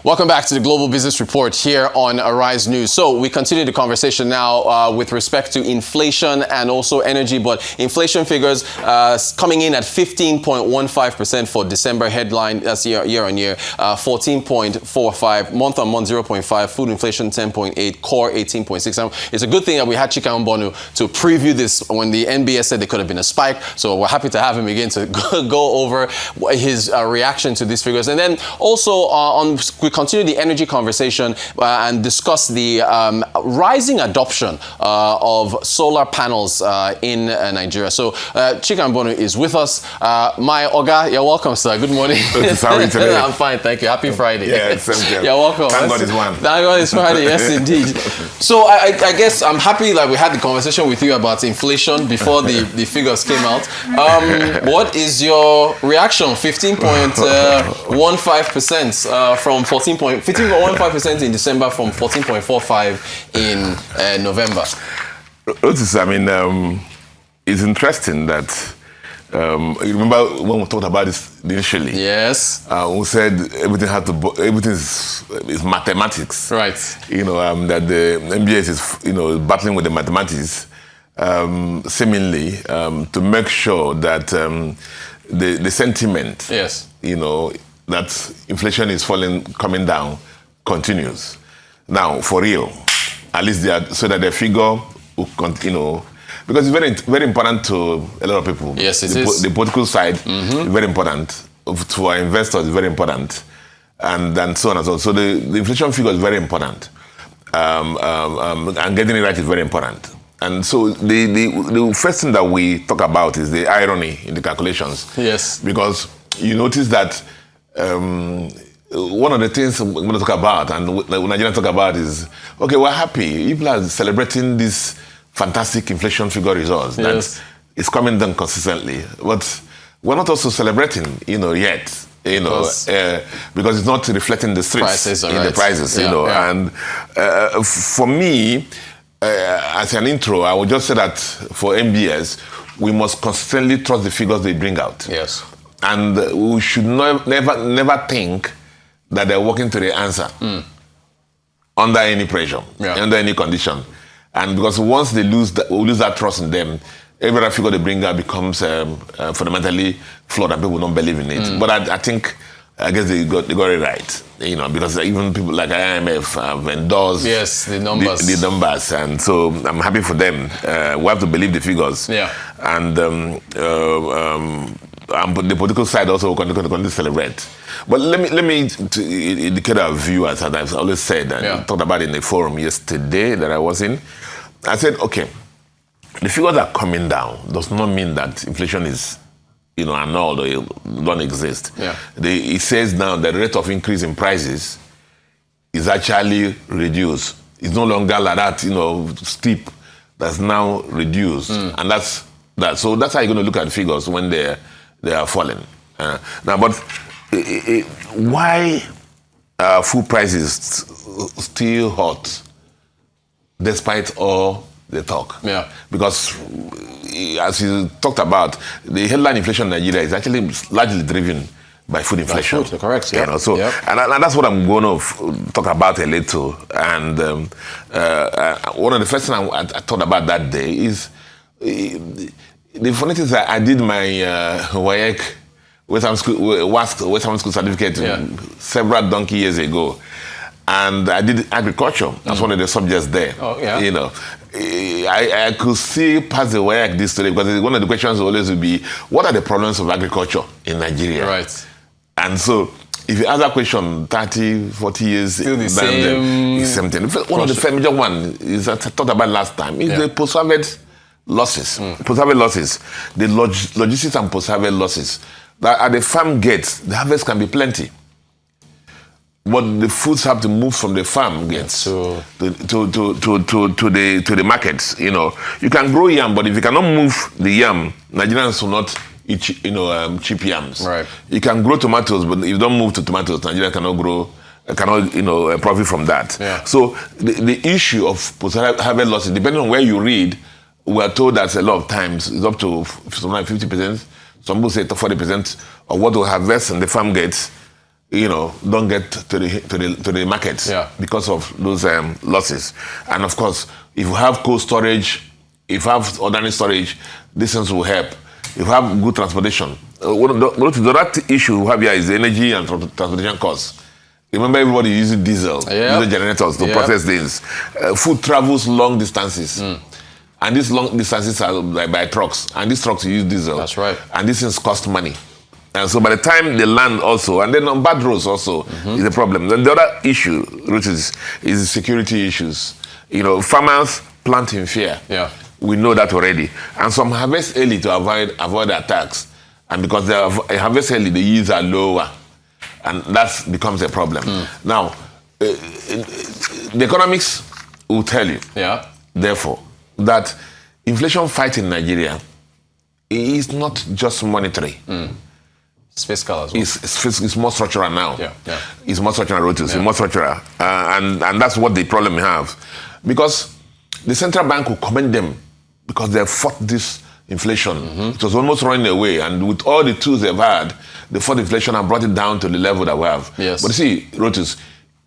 Welcome back to the Global Business Report here on Arise News. So we continue the conversation now with respect to inflation and also energy, but inflation figures coming in at 15.15% for December headline, that's year on year, 14.45, month on month 0.5, food inflation 10.8, core 18.6. It's a good thing that we had Chika Mbonu to preview this when the NBS said there could have been a spike. So we're happy to have him again to go over his reaction to these figures. And then also we continue the energy conversation and discuss the rising adoption of solar panels in Nigeria. So Chika Mbonu is with us. My Oga, you're welcome, sir. Good morning. How are you today? I'm fine, thank you. Happy Friday. Yeah, same here. You're welcome. Thank God it's one. Thank God it's Friday, yes indeed. So I guess I'm happy that we had the conversation with you about inflation before the figures came out. What is your reaction? 15.15% from 15.15% in December, from 14.45 in November. Otis, I mean, it's interesting that you remember when we talked about this initially? Yes. We said everything is mathematics. Right. That the MBS is battling with the mathematics, seemingly to make sure that the sentiment, yes, that inflation is coming down, continues. Now, for real, at least so that the figure will continue, because it's very, very important to a lot of people. Yes, it is. The political side is very important. To our investors, it's very important. And so on and so on. So the inflation figure is very important. And getting it right is very important. And so the first thing that we talk about is the irony in the calculations. Yes. Because you notice that one of the things we're going to talk about, and Nigerians talk about, is, okay, we're happy. People are celebrating this fantastic inflation figure results. Yes. That is coming down consistently. But we're not also celebrating, yet. Because it's not reflecting the streets the prices, Yeah. And for me, as an intro, I would just say that for MBS, we must consistently trust the figures they bring out. Yes. And we should never think that they're working to the answer under any pressure, under any condition. And because once we lose that trust in them, every other figure they bring out becomes fundamentally flawed and people don't believe in it. But I guess they got it right, because even people like IMF have endorsed the numbers. The numbers, and so I'm happy for them. We have to believe the figures. Yeah. And the political side also will continue to celebrate. But let me indicate our view, as I've always said, and talked about in the forum yesterday that I was in. I said, okay, the figures are coming down does not mean that inflation is annulled or it don't exist. Yeah. It says now that the rate of increase in prices is actually reduced. It's no longer like that, steep. That's now reduced, and that's that. So that's how you're going to look at figures when they are falling. Now, but why are food prices still hot despite all the talk? Yeah. Because as you talked about, the headline inflation in Nigeria is actually largely driven by food inflation. By food, correct. Yeah. And that's what I'm going to talk about a little. And one of the first things I thought about that day is the funny thing is that I did my WAEC West Ham School certificate several donkey years ago. And I did agriculture. That's one of the subjects there. Oh, yeah. I could see past the WAEC this today, because one of the questions always would be, what are the problems of agriculture in Nigeria? Right. And so, if you ask that question 30, 40 years, still the same thing. One of the major ones is that I talked about last time, is the post-harvest losses. Post-harvest losses, the logistics and post-harvest losses. That at the farm gates, the harvest can be plenty, but the foods have to move from the farm gates to the markets. You can grow yam, but if you cannot move the yam, Nigerians will not eat cheap yams. Right. You can grow tomatoes, but if you don't move to tomatoes, Nigeria cannot profit from that. Yeah. So the issue of post-harvest losses, depending on where you read, we are told that a lot of times it's up to something like 50%. Some people say 40% of what we harvest in the farm gates don't get to the markets because of those losses. And of course, if you have cold storage, if you have ordinary storage, these things will help. If you have good transportation, the other issue we have here is the energy and transportation costs. Remember, everybody using diesel, using generators to process things. Food travels long distances. And these long distances are by trucks. And these trucks use diesel. That's right. And these things cost money. And so by the time they land also, and then on bad roads also is a problem. Then the other issue, which is security issues. Farmers plant in fear. Yeah. We know that already. And some harvest early to avoid attacks. And because they harvest early, the yields are lower. And that becomes a problem. Now, the economics will tell you, therefore, that inflation fight in Nigeria is not just monetary. It's fiscal as well. It's more structural now. It's more structural, It's more structural. And that's what the problem we have. Because the central bank will commend them because they have fought this inflation. It was almost running away. And with all the tools they've had, they fought inflation and brought it down to the level that we have. Yes. But you see, Rotus,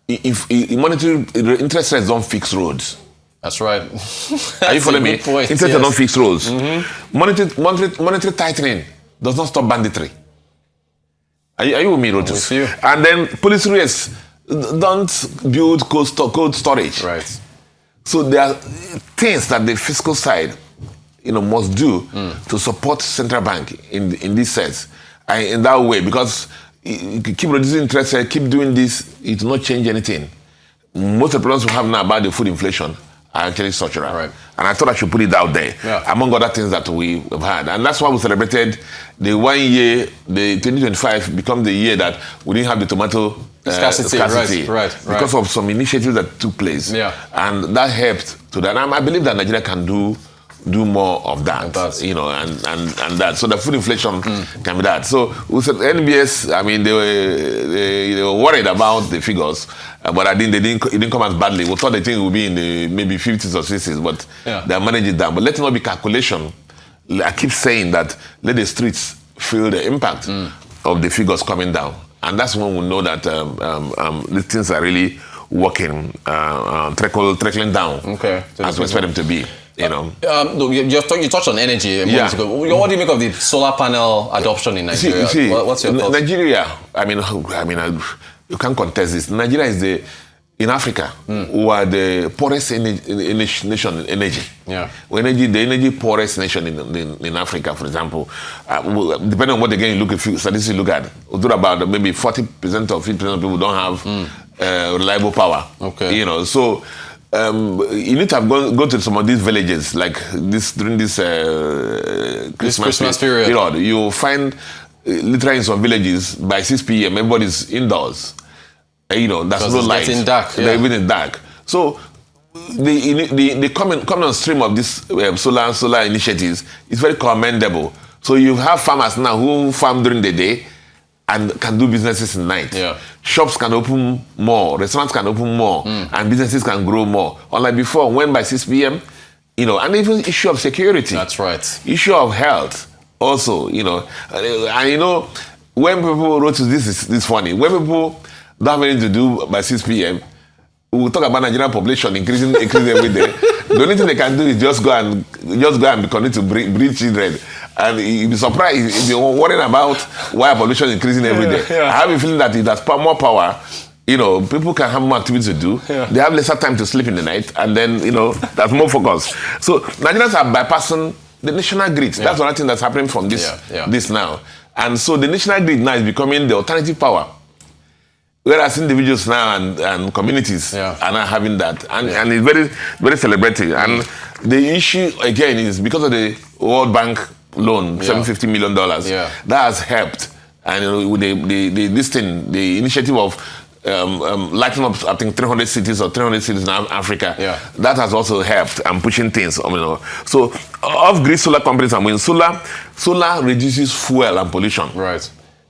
if monetary interest rates don't fix roads. That's right. Are you following me? Interest rates don't fix roads. Monetary tightening does not stop banditry. Are you with me, Rotus? I'm with you. And then police rates don't build cold storage. Right. So there are things that the fiscal side, must do to support central bank in this sense, in that way, because you keep reducing interest rate, keep doing this, it will not change anything. Most of the problems we have now about the food inflation are actually structural. Right. And I thought I should put it out there, among other things that we have had. And that's why we celebrated the 1 year, the 2025 become the year that we didn't have the tomato scarcity. Right. Because of some initiatives that took place. And that helped to that. And I believe that Nigeria can do more of that, and that. So the food inflation can be that. So we said NBS, I mean, they were worried about the figures, but it didn't come as badly. We thought the thing would be in the maybe 50s or 60s, but they managed it down. But let it not be calculation. I keep saying that let the streets feel the impact of the figures coming down. And that's when we know that these things are really working, trickling down as we expect them to be. You touched on energy a moment ago. What do you make of the solar panel adoption in Nigeria? See, what's your thoughts? Nigeria, I mean, you can't contest this. Nigeria is in Africa, who are the poorest nation in energy. The energy poorest nation in Africa, for example. Depending on what again you statistics you look at, we'll do about maybe 40% or 50% of people don't have reliable power. So you need to have go to some of these villages like this during this Christmas period. You will find literally in some villages by 6 p.m. everybody's indoors. That's no light. It's dark. They're even in dark. So the coming on stream of this solar initiatives is very commendable. So you have farmers now who farm during the day and can do businesses in night. Shops can open more, restaurants can open more, and businesses can grow more. Unlike before, when by 6 p.m., and even issue of security. That's right. Issue of health also, and when people wrote this is funny. When people don't have anything to do by 6 p.m., we talk about Nigerian population increasing every day. The only thing they can do is just go and continue to breed children. And you'll be surprised if you're worrying about why population is increasing every day. I have a feeling that it has more power. People can have more activities to do. They have lesser time to sleep in the night, and then there's more focus. So Nigerians are bypassing the national grid. That's another thing that's happening from this now. And so the national grid now is becoming the alternative power. Whereas individuals now and communities are not having that. And it's very, very celebratory. And the issue, again, is because of the World Bank loan, $750 million, that has helped. And with the initiative of lighting up, I think, 300 cities in Africa, that has also helped and pushing things. So off-grid solar companies, solar reduces fuel and pollution. Right.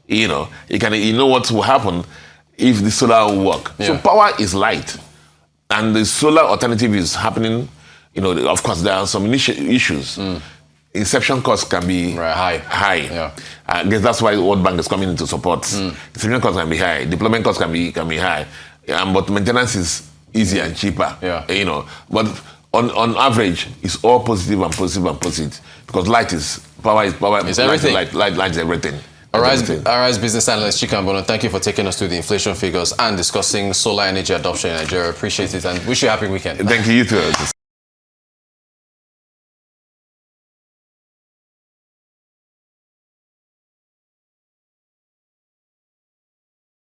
You know what will happen if the solar will work. So power is light. And the solar alternative is happening. Of course, there are some issues. Inception costs can be high. I guess that's why the World Bank is coming in to support. Significant costs can be high, deployment costs can be high, but maintenance is easy and cheaper. Yeah. You know, but on average, it's all positive and positive and positive because power is power. It's everything. Light is everything. Arise business analyst Chika Mbonu, thank you for taking us through the inflation figures and discussing solar energy adoption in Nigeria. Appreciate it and wish you a happy weekend. Thank you, you too.